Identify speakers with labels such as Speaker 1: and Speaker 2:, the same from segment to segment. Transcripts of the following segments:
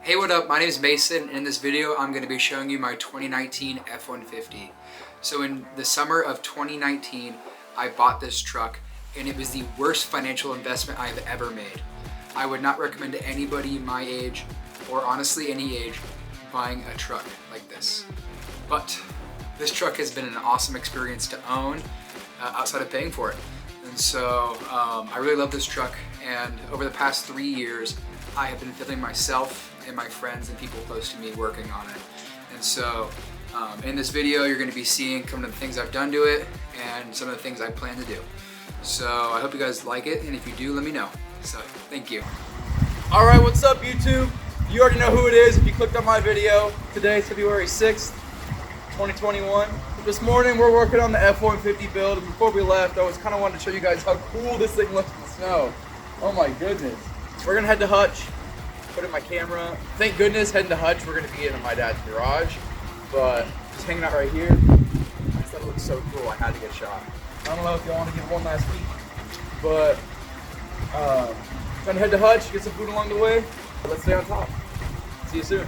Speaker 1: Hey, what up? My name is Mason, and in this video I'm going to be showing you my 2019 F-150. So in the summer of 2019, I bought this truck, and it was the worst financial investment I've ever made. I would not recommend to anybody my age, or honestly any age, buying a truck like this. But this truck has been an awesome experience to own outside of paying for it. And so I really love this truck, and over the past 3 years, I have been filming myself and my friends and people close to me working on it. And so in this video, you're going to be seeing some of the things I've done to it and some of the things I plan to do. So I hope you guys like it, and if you do, let me know. So thank you.
Speaker 2: All right, what's up, YouTube? You already know who it is if you clicked on my video. Today is February 6th, 2021. This morning we're working on the F-150 build, and before we left, I was kind of wanting to show you guys how cool this thing looks in the snow. Oh my goodness. We're gonna head to Hutch, put in my camera. Thank goodness, heading to Hutch, we're gonna be in my dad's garage, but just hanging out right here. I just thought it looked so cool, I had to get shot. I don't know if y'all want to give one last peek, but gonna head to Hutch, get some food along the way. Let's stay on top. See you soon.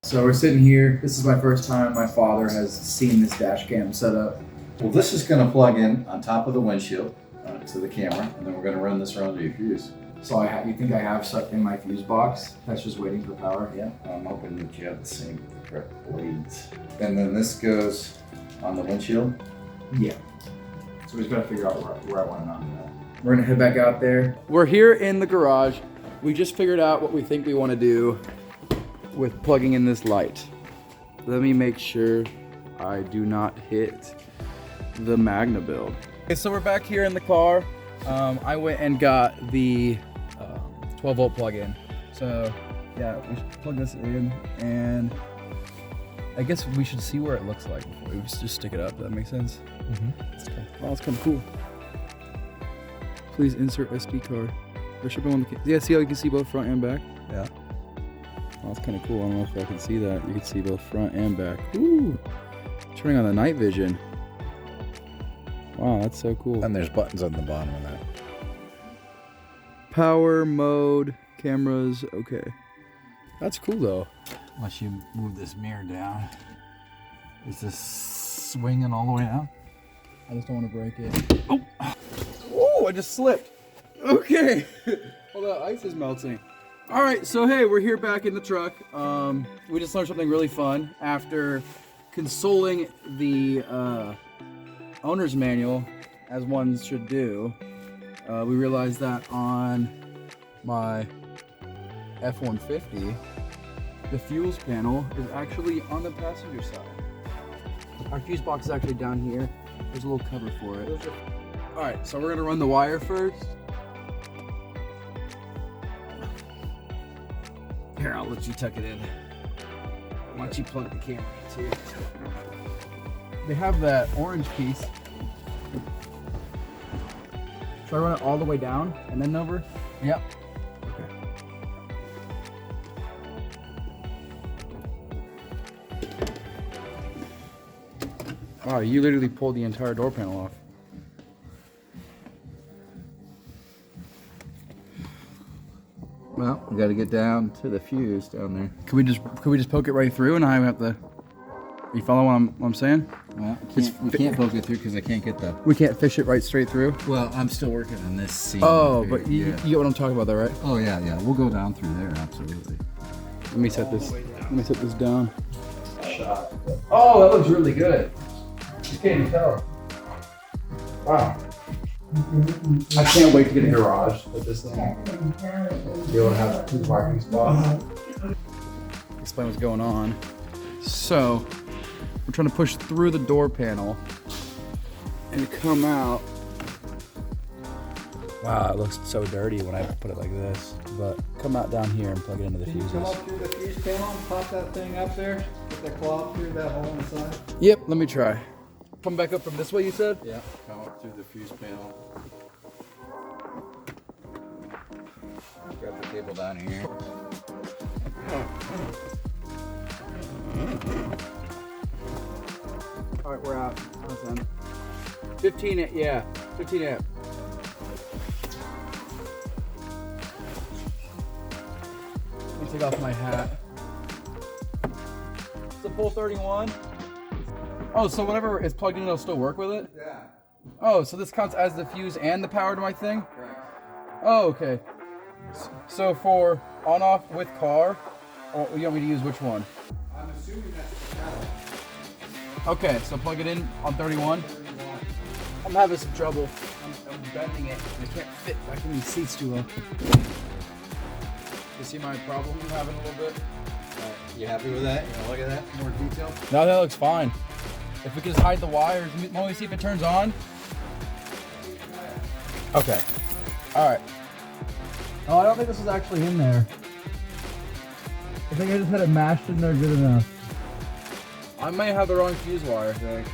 Speaker 3: So we're sitting here. This is my first time my father has seen this dash cam set up.
Speaker 4: Well, this is going to plug in on top of the windshield to the camera, and then we're going to run this around your fuse.
Speaker 3: So you think I have stuff in my fuse box that's just waiting for power?
Speaker 4: Yeah, I'm hoping that you have the same correct blades. And then this goes on the windshield.
Speaker 3: Yeah. So we just got to figure out where I want to mount that. We're going to head back out there.
Speaker 2: We're here in the garage. We just figured out what we think we want to do with plugging in this light. Let me make sure I do not hit the Magna build. Okay, so we're back here in the car. I went and got the 12 volt plug-in. So yeah, we should plug this in, and I guess we should see where it looks like before we just stick it up. Does that make sense? Mm-hmm. Wow, that's kind of cool. Please insert SD card. There should be one. Yeah, see how you can see both front and back? Yeah. Oh, that's kind of cool. I don't know if I can see that. You can see both front and back. Ooh, turning on the night vision. Wow, that's so cool.
Speaker 4: And there's buttons on the bottom of that.
Speaker 2: Power mode, cameras, okay. That's cool though.
Speaker 4: Unless you move this mirror down. Is this swinging all the way down?
Speaker 2: I just don't want to break it. Oh, oh, I just slipped. Okay. Hold on, ice is melting. All right, so hey, we're here back in the truck. We just learned something really fun after consulting the owner's manual, as one should do. We realized that on my F-150, the fuels panel is actually on the passenger side. Our fuse box is actually down here. There's a little cover for it. All right, so we're gonna run the wire first. Here, I'll let you tuck it in. Why don't you plug the camera in too? They have that orange piece. Should I run it all the way down and then over? Yep. Okay. Wow, you literally pulled the entire door panel off. Well, we got to get down to the fuse down there. Could we just poke it right through, and I have to? You follow what I'm saying?
Speaker 4: Well, we can't poke it through because I can't get the.
Speaker 2: We can't fish it right straight through.
Speaker 4: Well, I'm still working on this seam.
Speaker 2: Oh, but you get what I'm talking about, though, right?
Speaker 4: Oh yeah, yeah. We'll go down through there, absolutely.
Speaker 2: Let me set this. Let me set this down.
Speaker 3: Oh, that looks really good. You can't even tell. Wow. I can't wait to get a garage with this thing. Be able to have 2 parking spots.
Speaker 2: Explain what's going on. So, we're trying to push through the door panel and come out. Wow, it looks so dirty when I put it like this. But come out down here and plug it into the fuses.
Speaker 5: Come up through the fuse panel and pop that thing up there. Get that claw through that hole on the side.
Speaker 2: Yep, let me try. Come back up from this way, you said?
Speaker 4: Yeah, come up through the fuse panel. Grab the cable down here.
Speaker 2: All right, we're out. How's that? 15 amp. take off my hat. It's a full 31. Oh, so whatever is plugged in, it'll still work with it?
Speaker 3: Yeah.
Speaker 2: Oh, so this counts as the fuse and the power to my thing?
Speaker 3: Correct.
Speaker 2: Oh, okay. So for on-off with car, or you want me to use which one?
Speaker 3: I'm assuming that's the paddle.
Speaker 2: Okay, so plug it in on 31. I'm having some trouble. I'm bending it. I can't fit back in these seats too well. You see my problem I'm having a little bit?
Speaker 3: You happy with that? You want to look at that in more detail?
Speaker 2: No, that looks fine. If we could just hide the wires, let me see if it turns on. Okay. All right. Oh, I don't think this is actually in there. I think I just had it mashed in there good enough. I may have the wrong fuse wire, I think.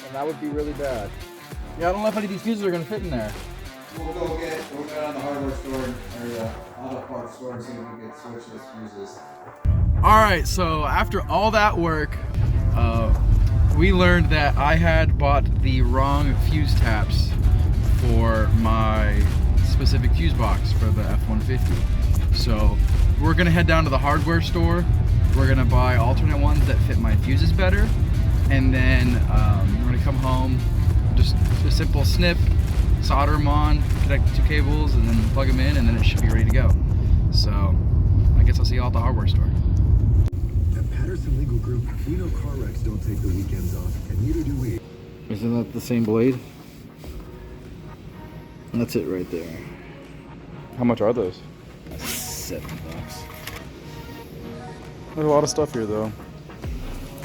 Speaker 2: And that would be really bad. Yeah, I don't know if any of these fuses are gonna fit in there.
Speaker 3: We'll go down to the hardware store or the auto parts store and see if we can switch those fuses.
Speaker 2: All right, so after all that work, we learned that I had bought the wrong fuse taps for my specific fuse box for the F150. So we're gonna head down to the hardware store. We're gonna buy alternate ones that fit my fuses better. And then we're gonna come home, just a simple snip, solder them on, connect the two cables, and then plug them in, and then it should be ready to go. So I guess I'll see you all at the hardware store.
Speaker 6: At Patterson Legal Group, we know car wrecks don't take the weekends off, and neither do we.
Speaker 2: Isn't that the same blade? That's it right there. How much are those? $7. There's a lot of stuff here though.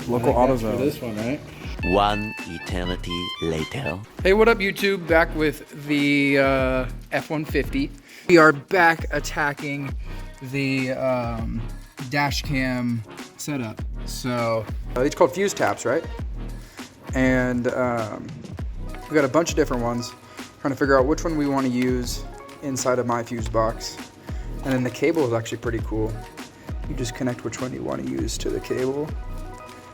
Speaker 2: Local AutoZone. For this one, right?
Speaker 7: One eternity later.
Speaker 1: Hey, what up YouTube? Back with the F150. We are back attacking the dash cam setup. So these are called fuse taps, right? And we got a bunch of different ones. Trying to figure out which one we want to use inside of my fuse box. And then the cable is actually pretty cool. You just connect which one you want to use to the cable.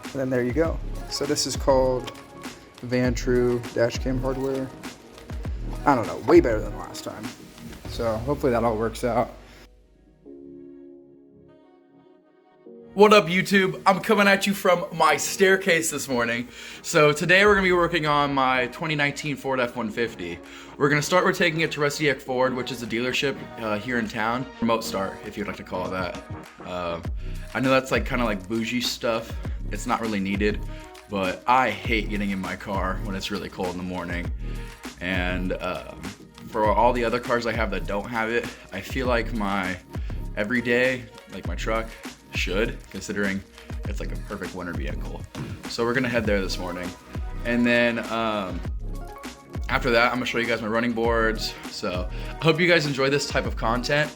Speaker 1: And then there you go. So this is called Vantrue Dashcam hardware. I don't know, way better than last time. So hopefully that all works out.
Speaker 2: What up YouTube? I'm coming at you from my staircase this morning. So today we're gonna be working on my 2019 Ford F150. We're gonna start with taking it to Rusty Eck Ford, which is a dealership here in town. Remote start, if you'd like to call it that. I know that's like kind of like bougie stuff. It's not really needed, but I hate getting in my car when it's really cold in the morning. And for all the other cars I have that don't have it, I feel like my everyday, like my truck, should, considering it's like a perfect winter vehicle. So we're gonna head there this morning. And then after that, I'm gonna show you guys my running boards. So I hope you guys enjoy this type of content.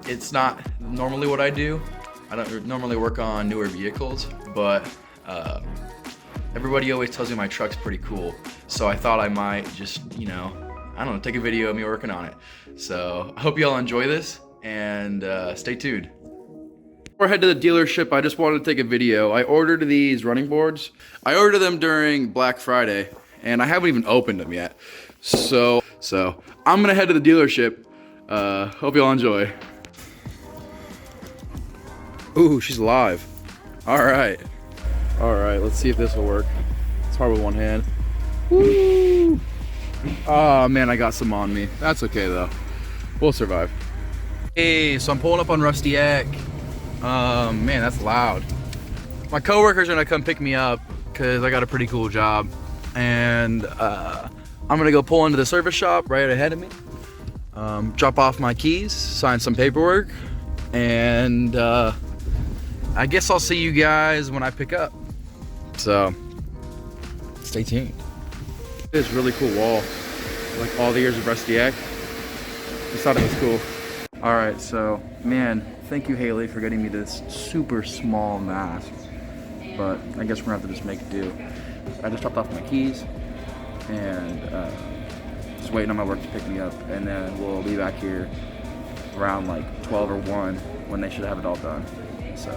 Speaker 2: It's not normally what I do. I don't normally work on newer vehicles, but everybody always tells me my truck's pretty cool. So I thought I might just, you know, I don't know, take a video of me working on it. So I hope you all enjoy this and stay tuned. Before I head to the dealership, I just wanted to take a video. I ordered these running boards. I ordered them during Black Friday, and I haven't even opened them yet. So I'm gonna head to the dealership. Hope you all enjoy. Ooh, she's live. All right, let's see if this will work. It's hard with one hand. Woo! Oh man, I got some on me. That's okay though. We'll survive. Hey, so I'm pulling up on Rusty Eck. Man, that's loud. My coworkers are gonna come pick me up because I got a pretty cool job, and I'm gonna go pull into the service shop right ahead of me, drop off my keys, sign some paperwork, and I guess I'll see you guys when I pick up. So stay tuned. This really cool wall, like all the years of Rusty Eck. Just thought it was cool. All right, so man, thank you Haley for getting me this super small mask, but I guess we're gonna have to just make do. I just dropped off my keys and just waiting on my work to pick me up, and then we'll be back here around like 12 or 1 when they should have it all done. So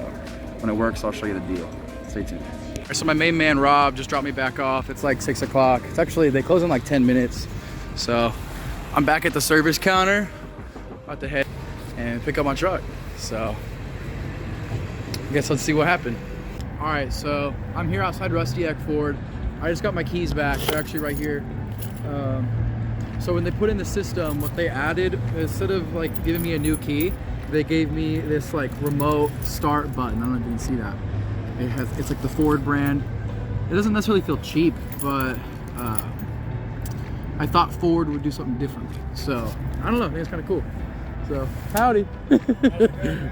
Speaker 2: when it works, I'll show you the deal. Stay tuned. So my main man Rob just dropped me back off. It's like 6 o'clock. It's actually, they close in like 10 minutes. So I'm back at the service counter, about to head and pick up my truck. So I guess let's see what happened. All right, so I'm here outside Rusty Eck Ford. I just got my keys back. They're actually right here. So when they put in the system, what they added, instead of like giving me a new key, they gave me this like remote start button. I don't know if you can see that. It's like the Ford brand. It doesn't necessarily feel cheap, but I thought Ford would do something differently. So I don't know, I think it's kind of cool. So howdy.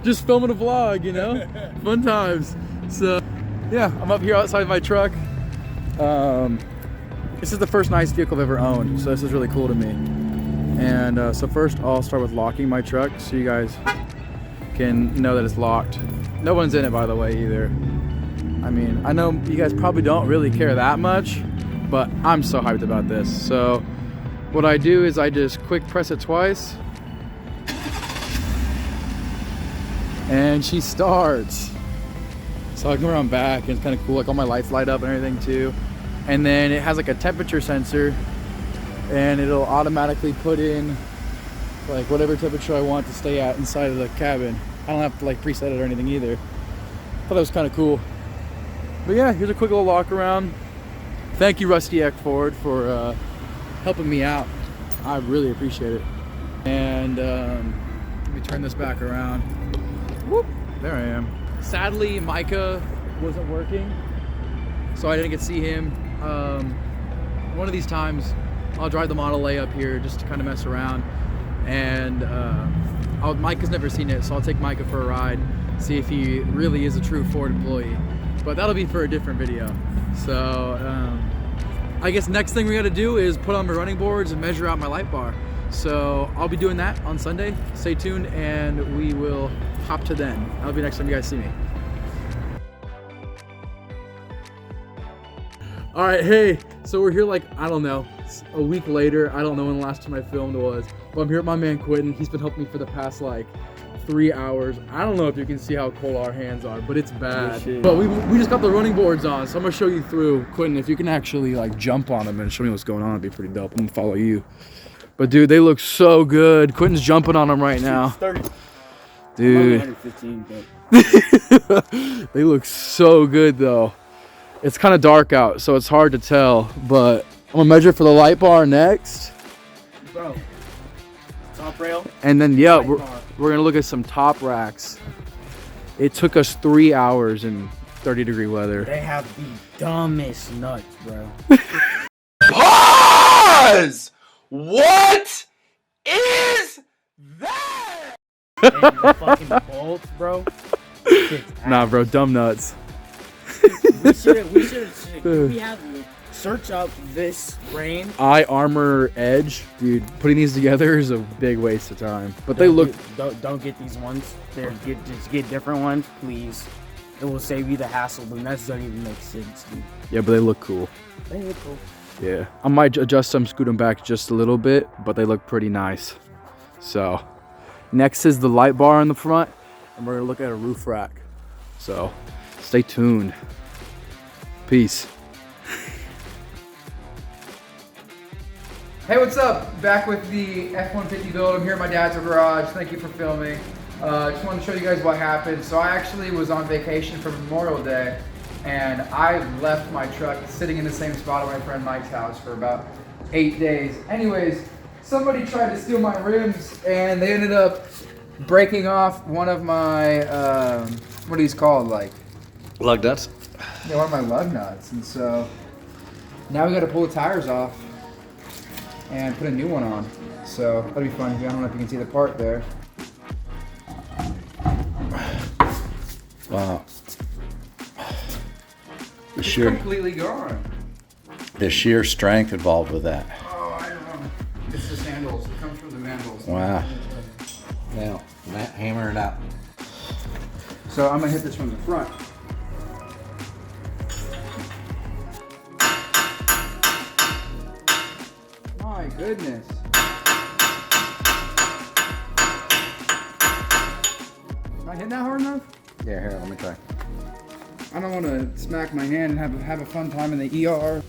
Speaker 2: Just filming a vlog, you know, fun times. So yeah, I'm up here outside my truck. This is the first nice vehicle I've ever owned, so this is really cool to me. And so first I'll start with locking my truck so you guys can know that it's locked. No one's in it, by the way, either. I mean, I know you guys probably don't really care that much, but I'm so hyped about this. So what I do is I just quick press it twice and she starts. So I can run back and it's kind of cool, like all my lights light up and everything too. And then it has like a temperature sensor and it'll automatically put in like whatever temperature I want to stay at inside of the cabin. I don't have to like preset it or anything either. Thought that was kind of cool. But yeah, here's a quick little walk around. Thank you, Rusty Eck Ford, for helping me out. I really appreciate it. And let me turn this back around. Whoop, there I am. Sadly, Micah wasn't working, so I didn't get to see him. One of these times, I'll drive the Model A up here just to kind of mess around. And Micah's never seen it, so I'll take Micah for a ride, see if he really is a true Ford employee. But that'll be for a different video. So I guess next thing we gotta do is put on my running boards and measure out my light bar. So I'll be doing that on Sunday. Stay tuned and we will hop to then. That'll be next time you guys see me. All right, hey, so we're here like, I don't know, a week later. I don't know when the last time I filmed was, but I'm here with my man Quentin. He's been helping me for the past like 3 hours. I don't know if you can see how cold our hands are, but it's bad. But we just got the running boards on, so I'm gonna show you through. Quentin, if you can actually like jump on them and show me what's going on, it'd be pretty dope. I'm gonna follow you. But dude, they look so good. Quentin's jumping on them right now. Dude. They look so good though. It's kind of dark out, so it's hard to tell, but I'm gonna measure for the light bar next.
Speaker 5: Bro, top rail.
Speaker 2: And then, yeah, we're gonna look at some top racks. It took us 3 hours in 30-degree weather.
Speaker 5: They have the dumbest nuts, bro.
Speaker 3: Pause! What is that?
Speaker 5: And the fucking bolts, bro.
Speaker 2: Nah, bro, dumb nuts.
Speaker 5: We have search up this frame.
Speaker 2: Eye armor edge, dude. Putting these together is a big waste of time. But they look.
Speaker 5: Don't get these ones. Just get different ones, please. It will save you the hassle. The nuts don't even make sense, dude.
Speaker 2: Yeah, but they look cool.
Speaker 5: They look cool.
Speaker 2: Yeah, I might adjust them, scoot them back just a little bit, but they look pretty nice. So, next is the light bar on the front, and we're gonna look at a roof rack. So, stay tuned. Peace.
Speaker 1: Hey, what's up? Back with the F-150 build. I'm here at my dad's garage. Thank you for filming. Just wanted to show you guys what happened. So I actually was on vacation for Memorial Day, and I left my truck sitting in the same spot at my friend Mike's house for about 8 days. Anyways, somebody tried to steal my rims, and they ended up breaking off one of my, what are these called, like?
Speaker 4: Lug nuts.
Speaker 1: Yeah, one of my lug nuts. And so now we got to pull the tires off and put a new one on. So that'll be fun. I don't know if you can see the part there.
Speaker 4: Wow.
Speaker 1: It's completely gone.
Speaker 4: The sheer strength involved with that.
Speaker 1: Oh, I don't know. It's the sandals. It comes from the mandals.
Speaker 4: Wow.
Speaker 3: Now, Matt, hammer it out.
Speaker 1: So I'm gonna hit this from the front. My goodness. Am I hitting that hard enough?
Speaker 3: Yeah, here, let me try.
Speaker 1: I don't want to smack my hand and have a fun time in the ER.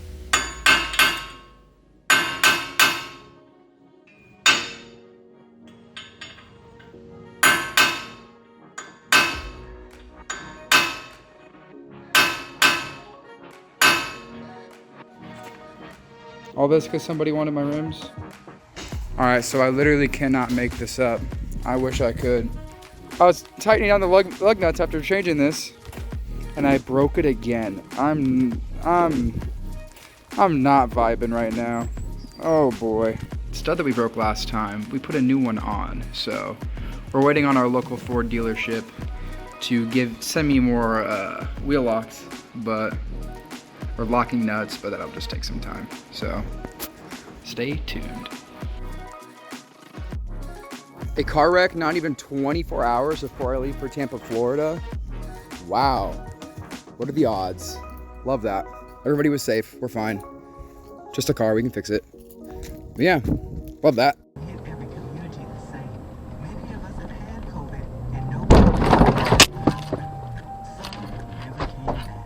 Speaker 3: All this because somebody wanted my rims? All right, so I literally cannot make this up. I wish I could. I was tightening down the lug nuts after changing this, and I broke it again. I'm not vibing right now. Oh boy. Stud that we broke last time, we put a new one on, so we're waiting on our local Ford dealership to send me more wheel locks, but we're locking nuts, but that'll just take some time. So stay tuned. A car wreck, not even 24 hours before I leave for Tampa, Florida. Wow. What are the odds? Love that. Everybody was safe. We're fine. Just a car. We can fix it. But yeah, love that.
Speaker 8: Every community the same. Many of us have had COVID and nobody never came back.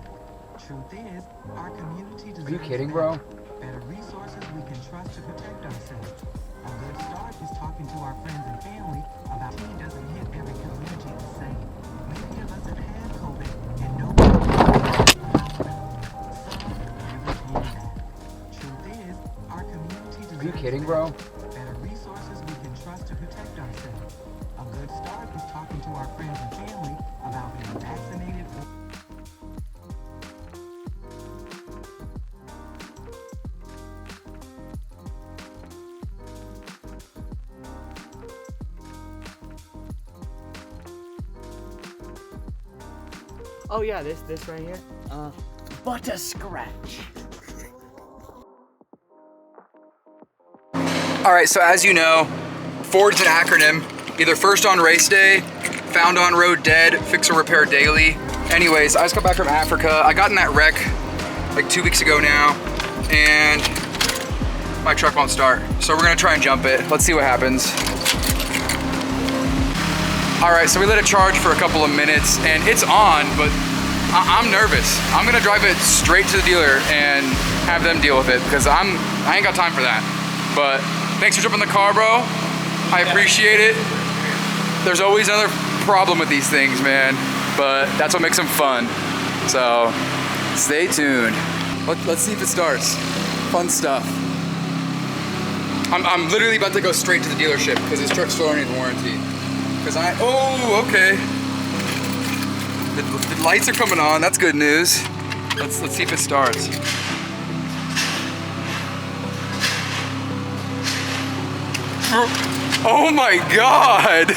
Speaker 8: Truth is, our community deserves
Speaker 3: Are you kidding, bro?
Speaker 8: better resources we can trust to protect ourselves. A good start is talking to our friends and family about it doesn't hit every community the same. Many of us have had COVID and nobody never came back. Truth is, our community deserves
Speaker 3: Are you kidding, bro?
Speaker 8: better resources we can trust to protect ourselves. A good start is talking to our friends and family about being vaccinated.
Speaker 5: Oh yeah, this right here. Butter scratch.
Speaker 1: All right, so as you know, Ford's an acronym. Either first on race day, found on road dead, fix or repair daily. Anyways, I just got back from Africa. I got in that wreck like 2 weeks ago now, and my truck won't start. So we're gonna try and jump it. Let's see what happens. All right, so we let it charge for a couple of minutes and it's on, but I'm nervous. I'm gonna drive it straight to the dealer and have them deal with it because I ain't got time for that. But thanks for jumping the car, bro. I appreciate it. There's always another problem with these things, man, but that's what makes them fun. So stay tuned. Let's see if it starts. Fun stuff. I'm literally about to go straight to the dealership because this truck's still under warranty. Oh, okay. The lights are coming on. That's good news. Let's see if it starts. Oh my God!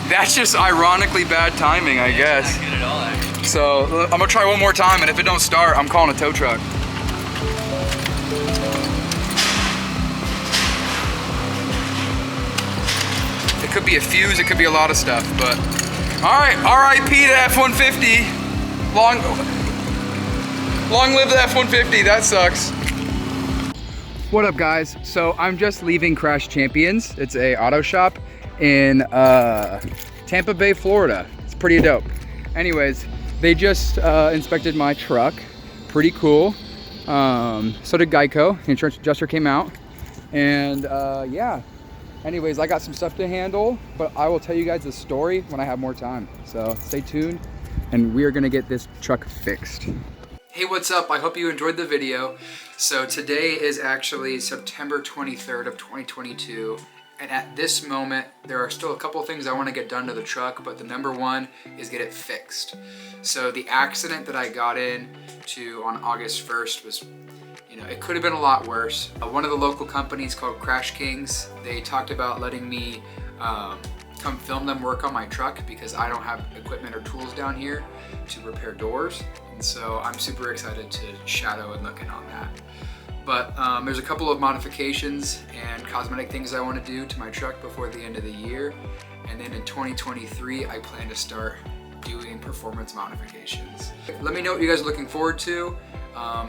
Speaker 1: That's just ironically bad timing, I guess. Not good at all, actually. So I'm gonna try one more time, and if it don't start, I'm calling a tow truck. It could be a fuse, it could be a lot of stuff, but all right, RIP to F150. Long live the F150, that sucks. What up, guys? So I'm just leaving Crash Champions. It's a auto shop in Tampa Bay, Florida. It's pretty dope. Anyways, they just inspected my truck. Pretty cool. So did Geico. The insurance adjuster came out. And yeah. Anyways, I got some stuff to handle, but I will tell you guys the story when I have more time. So stay tuned, and we are gonna get this truck fixed. Hey, what's up? I hope you enjoyed the video. So today is actually September 23rd of 2022. And at this moment, there are still a couple things I want to get done to the truck, but the number one is get it fixed. So the accident that I got into on August 1st was, you know, it could have been a lot worse. One of the local companies called Crash Kings, they talked about letting me come film them work on my truck because I don't have equipment or tools down here to repair doors. And so I'm super excited to shadow and look in on that. But there's a couple of modifications and cosmetic things I want to do to my truck before the end of the year. And then in 2023, I plan to start doing performance modifications. Let me know what you guys are looking forward to,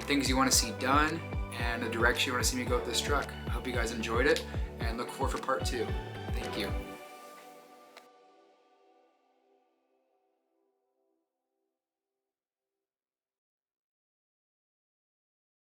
Speaker 1: things you want to see done, and the direction you want to see me go with this truck. I hope you guys enjoyed it and look forward for part 2. Thank you.